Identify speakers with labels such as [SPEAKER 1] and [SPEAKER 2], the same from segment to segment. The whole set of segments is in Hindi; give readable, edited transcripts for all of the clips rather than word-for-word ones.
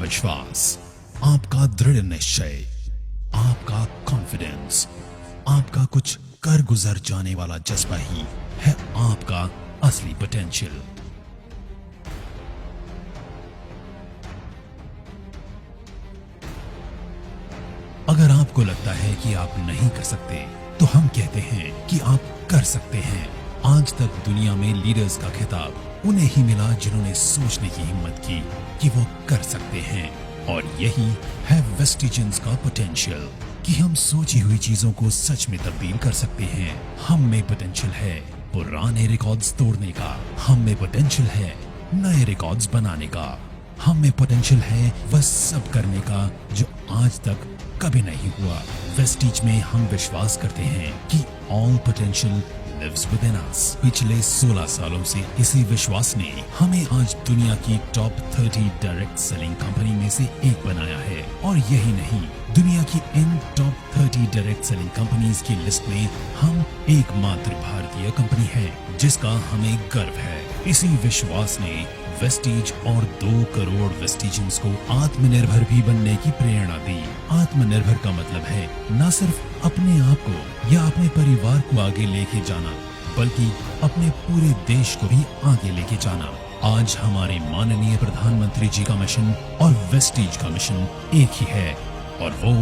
[SPEAKER 1] विश्वास, आपका दृढ़ निश्चय, आपका कॉन्फिडेंस, आपका कुछ कर गुजर जाने वाला जज्बा ही है आपका असली पोटेंशियल। अगर आपको लगता है कि आप नहीं कर सकते, तो हम कहते हैं कि आप कर सकते हैं। आज तक दुनिया में लीडर्स का खिताब उन्हें ही मिला जिन्होंने सोचने की हिम्मत की कि वो कर सकते हैं। और यही है वेस्टिजियंस का पोटेंशियल, कि हम सोची हुई चीजों को सच में तब्दील कर सकते हैं। हम में पोटेंशियल है पुराने रिकॉर्ड्स तोड़ने का, हम में पोटेंशियल है नए रिकॉर्ड्स बनाने का, हम में पोटेंशियल है वह सब करने का जो आज तक कभी नहीं हुआ। वेस्टीज में हम विश्वास करते हैं कि all potential lives within us. पिछले 16 सालों से इसी विश्वास ने हमें आज दुनिया की टॉप 30 डायरेक्ट सेलिंग कंपनी में से एक बनाया है। और यही नहीं, दुनिया की इन टॉप 30 डायरेक्ट सेलिंग कंपनीज की लिस्ट में हम एकमात्र भारतीय कंपनी है जिसका हमें गर्व है। इसी विश्वास ने वेस्टीज और 2 करोड़ वेस्टिजियंस को आत्मनिर्भर भी बनने की प्रेरणा दी। आत्मनिर्भर का मतलब है न सिर्फ अपने आप को या अपने परिवार को आगे लेके जाना, बल्कि अपने पूरे देश को भी आगे लेके जाना। आज हमारे माननीय प्रधानमंत्री जी का मिशन और वेस्टीज का मिशन एक ही है, और वो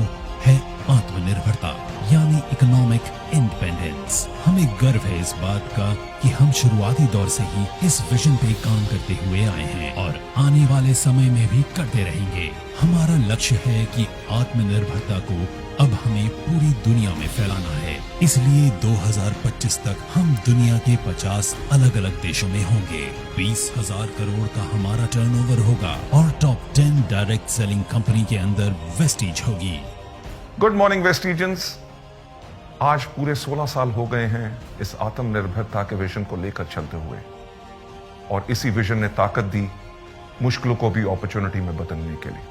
[SPEAKER 1] है आत्मनिर्भरता, यानी इकोनॉमिक इंडिपेंडेंस। हमें गर्व है इस बात का कि हम शुरुआती दौर से ही इस विजन पे काम करते हुए आए हैं और आने वाले समय में भी करते रहेंगे। हमारा लक्ष्य है कि आत्मनिर्भरता को अब हमें पूरी दुनिया में फैलाना है। इसलिए 2025 तक हम दुनिया के 50 अलग अलग देशों में होंगे। 20,000 करोड़ का हमारा टर्नओवर होगा और टॉप 10 डायरेक्ट सेलिंग कंपनी के अंदर वेस्टीज होगी।
[SPEAKER 2] Good morning Vestigians. आज पूरे 16 साल हो गए हैं इस आत्मनिर्भरता के विजन को लेकर चलते हुए, और इसी विजन ने ताकत दी मुश्किलों को भी अपॉर्चुनिटी में बदलने के लिए।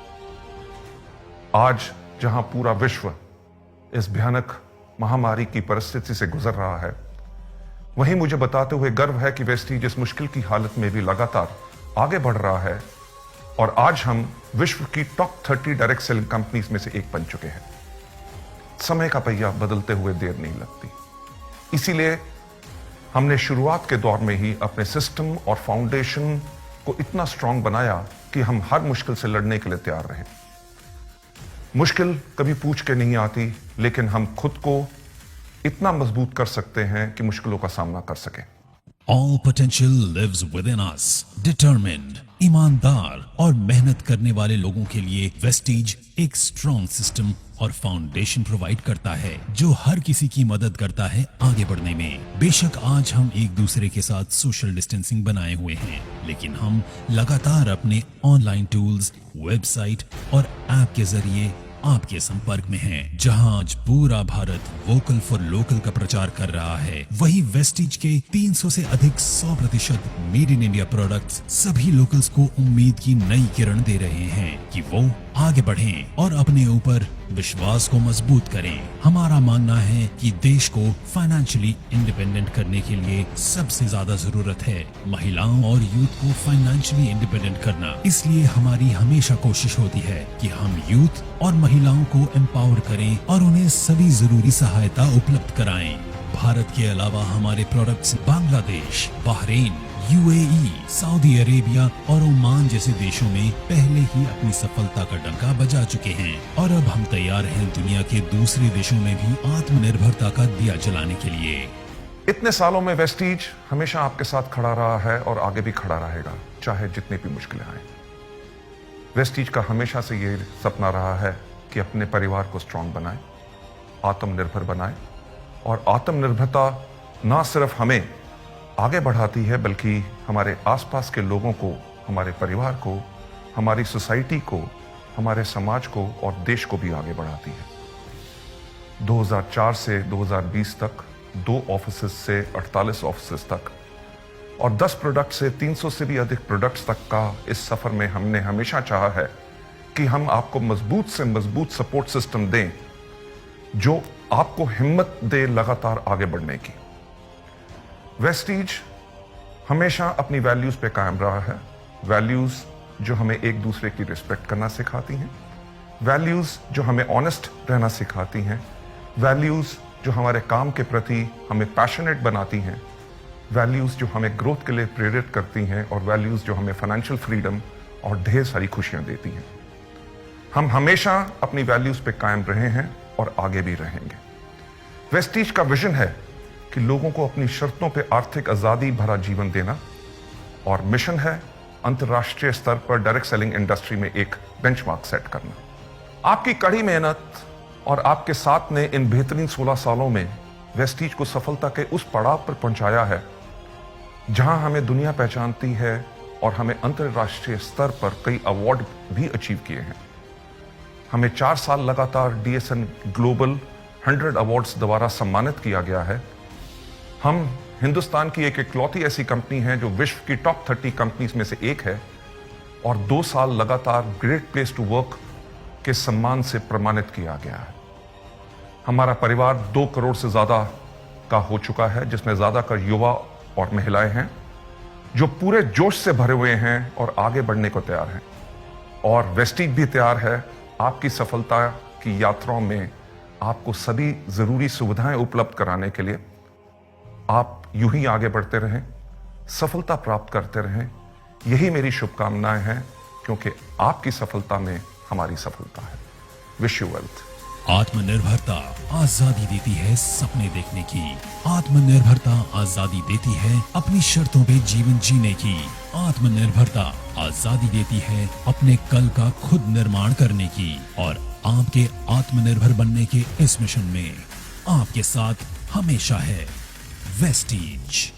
[SPEAKER 2] आज जहां पूरा विश्व इस भयानक महामारी की परिस्थिति से गुजर रहा है, वहीं मुझे बताते हुए गर्व है कि वेस्टीज इस मुश्किल की हालत में भी लगातार आगे बढ़ रहा है, और आज हम विश्व की टॉप 30 डायरेक्ट सेलिंग कंपनीज में से एक बन चुके हैं। समय का पहिया बदलते हुए देर नहीं लगती, इसीलिए हमने शुरुआत के दौर में ही अपने सिस्टम और फाउंडेशन को इतना स्ट्रांग बनाया कि हम हर मुश्किल से लड़ने के लिए तैयार रहे। मुश्किल कभी पूछ के नहीं आती, लेकिन हम खुद को इतना मजबूत कर सकते हैं कि मुश्किलों का सामना कर सकें।
[SPEAKER 1] All potential lives within us. Determined, ईमानदार और मेहनत करने वाले लोगों के लिए वेस्टीज एक स्ट्रॉन्ग सिस्टम और फाउंडेशन प्रोवाइड करता है जो हर किसी की मदद करता है आगे बढ़ने में। बेशक आज हम एक दूसरे के साथ सोशल डिस्टेंसिंग बनाए हुए हैं, लेकिन हम लगातार अपने ऑनलाइन टूल्स, वेबसाइट और ऐप के जरिए आपके संपर्क में हैं। जहां आज पूरा भारत वोकल फॉर लोकल का प्रचार कर रहा है, वही वेस्टीज के 300 से अधिक 100% मेड इन इंडिया प्रोडक्ट्स सभी लोकल्स को उम्मीद की नई किरण दे रहे हैं कि वो आगे बढ़ें और अपने ऊपर विश्वास को मजबूत करें। हमारा मानना है कि देश को फाइनेंशियली इंडिपेंडेंट करने के लिए सबसे ज्यादा जरूरत है महिलाओं और यूथ को फाइनेंशियली इंडिपेंडेंट करना। इसलिए हमारी हमेशा कोशिश होती है कि हम यूथ और महिलाओं को एम्पावर करें और उन्हें सभी जरूरी सहायता उपलब्ध कराएं। भारत के अलावा हमारे products Bangladesh, Bahrain, UAE, Saudi Arabia और ओमान जैसे देशों में पहले ही अपनी सफलता का डंका बजा चुके हैं, और अब हम तैयार हैं दुनिया के दूसरे देशों में भी आत्मनिर्भरता का दिया जलाने के लिए।
[SPEAKER 2] इतने सालों में वेस्टीज हमेशा आपके साथ खड़ा रहा है और आगे भी खड़ा रहेगा, चाहे जितनी भी मुश्किलें आए। वेस्टीज का हमेशा से ये सपना रहा है कि अपने परिवार को स्ट्रांग बनाए, आत्मनिर्भर बनाए, और आत्मनिर्भरता ना सिर्फ हमें आगे बढ़ाती है बल्कि हमारे आसपास के लोगों को, हमारे परिवार को, हमारी सोसाइटी को, हमारे समाज को और देश को भी आगे बढ़ाती है। 2004 से 2020 तक 2 ऑफिसेस से 48 ऑफिसेस तक और 10 प्रोडक्ट से 300 से भी अधिक प्रोडक्ट्स तक का इस सफर में हमने हमेशा चाहा है कि हम आपको मजबूत से मजबूत सपोर्ट सिस्टम दें जो आपको हिम्मत दे लगातार आगे बढ़ने की। वेस्टीज हमेशा अपनी वैल्यूज पे कायम रहा है। वैल्यूज जो हमें एक दूसरे की रिस्पेक्ट करना सिखाती हैं, वैल्यूज जो हमें ऑनेस्ट रहना सिखाती हैं, वैल्यूज जो हमारे काम के प्रति हमें पैशनेट बनाती हैं, वैल्यूज जो हमें ग्रोथ के लिए प्रेरित करती हैं और वैल्यूज जो हमें फाइनेंशियल फ्रीडम और ढेर सारी खुशियां देती हैं। हम हमेशा अपनी वैल्यूज पे कायम रहे हैं और आगे भी रहेंगे। वेस्टीज का विजन है कि लोगों को अपनी शर्तों पे आर्थिक आजादी भरा जीवन देना, और मिशन है अंतर्राष्ट्रीय स्तर पर डायरेक्ट सेलिंग इंडस्ट्री में एक बेंचमार्क सेट करना। आपकी कड़ी मेहनत और आपके साथ ने इन बेहतरीन 16 सालों में वेस्टीज को सफलता के उस पड़ाव पर पहुंचाया है जहां हमें दुनिया पहचानती है और हमें अंतर्राष्ट्रीय स्तर पर कई अवार्ड भी अचीव किए हैं। हमें 4 साल लगातार DSN ग्लोबल 100 अवार्ड्स द्वारा सम्मानित किया गया है। हम हिंदुस्तान की एक इकलौती ऐसी कंपनी है जो विश्व की टॉप 30 कंपनीज में से एक है, और 2 साल लगातार ग्रेट प्लेस टू वर्क के सम्मान से प्रमाणित किया गया है। हमारा परिवार 2 करोड़ से ज्यादा का हो चुका है, जिसमें ज्यादातर युवा और महिलाएं हैं जो पूरे जोश से भरे हुए हैं और आगे बढ़ने को तैयार हैं। और वेस्टीज भी तैयार है आपकी सफलता की यात्राओं में आपको सभी जरूरी सुविधाएं उपलब्ध कराने के लिए। आप यूं ही आगे बढ़ते रहें, सफलता प्राप्त करते रहें, यही मेरी शुभकामनाएं हैं, क्योंकि आपकी सफलता में हमारी सफलता है। Wish you wealth.
[SPEAKER 1] आत्मनिर्भरता आजादी देती है सपने देखने की। आत्मनिर्भरता आजादी देती है अपनी शर्तों पे जीवन जीने की। आत्मनिर्भरता आजादी देती है अपने कल का खुद निर्माण करने की। और आपके आत्मनिर्भर बनने के इस मिशन में आपके साथ हमेशा है वेस्टीज।